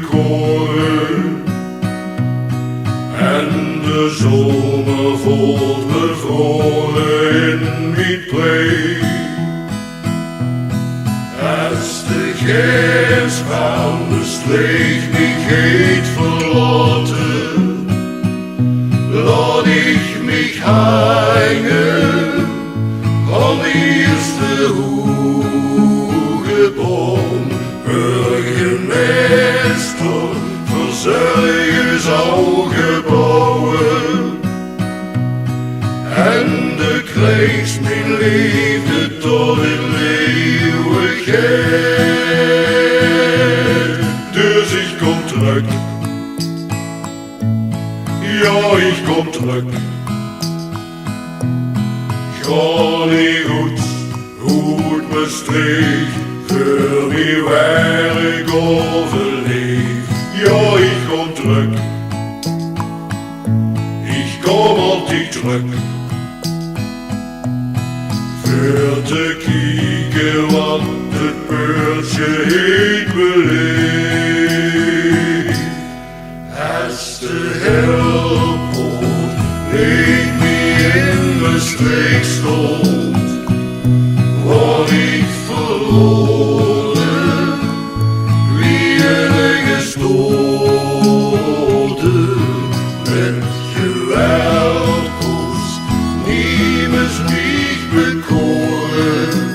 bekoren. En de zomer voelt bevroren in mijn plek. Als de kerstbaan bestreekt mich heet verlaten, laat ik mich hangen aan de eerste hoge boom. Burgemeester, verzorgers al gebouwen, en de krijgt mijn liefde tot in eeuwigheid. Dus ik kom terug, ja ik kom terug. Ga niet goed, goed Maastricht, voor wie werk overleef. Ja ik kom terug, ik kom altijd terug. Voor te kijken wat het beurtje heet beleeft. Als de helpoort niet meer in Maastricht stond, word ik verloren, wie er gestoten. Met geweldkoers, niemals mich bekoren.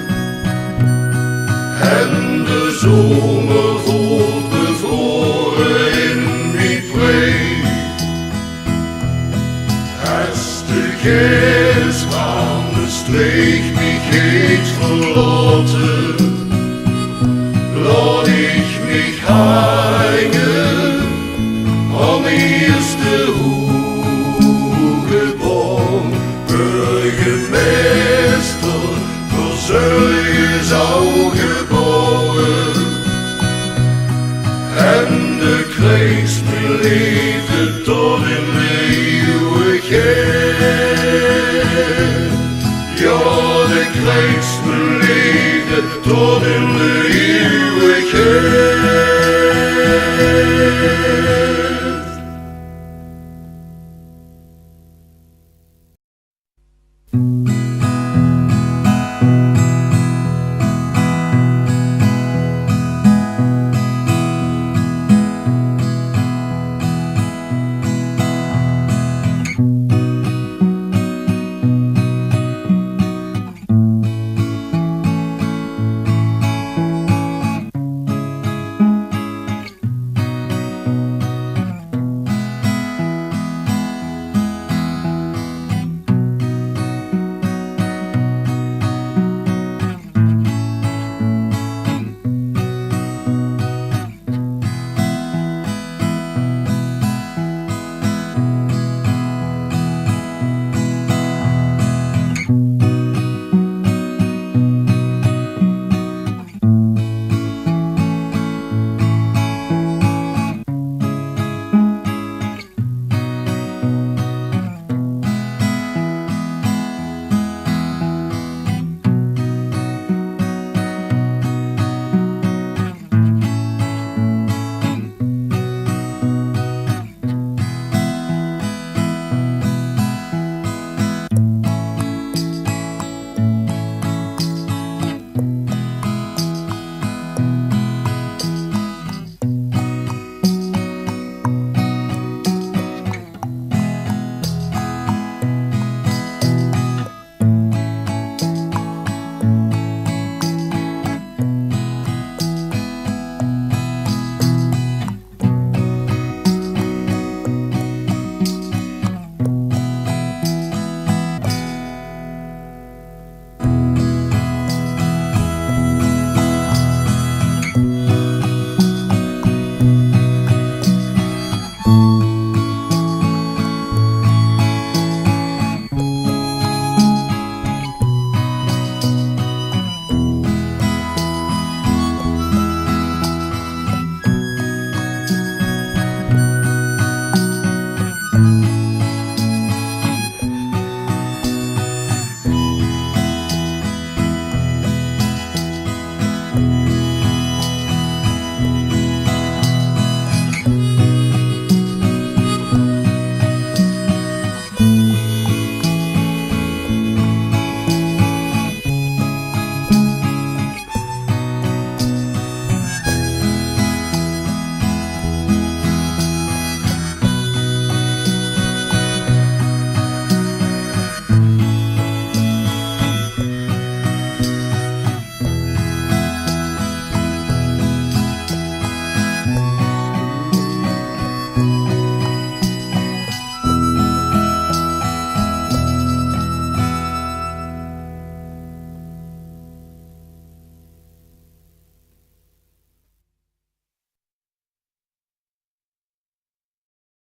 En de zomer voelt bevroren in mijn plek. Als de kerstbaan bestreekt mich heet verlaten, laat ik mich hangen aan de eerste hoge boom. Burgemeester, verzorgers al gebouwen, en de krijgt mijn liefde tot in eeuwigheid. Ja, de krijgt mijn liefde tot in de eeuwigheid.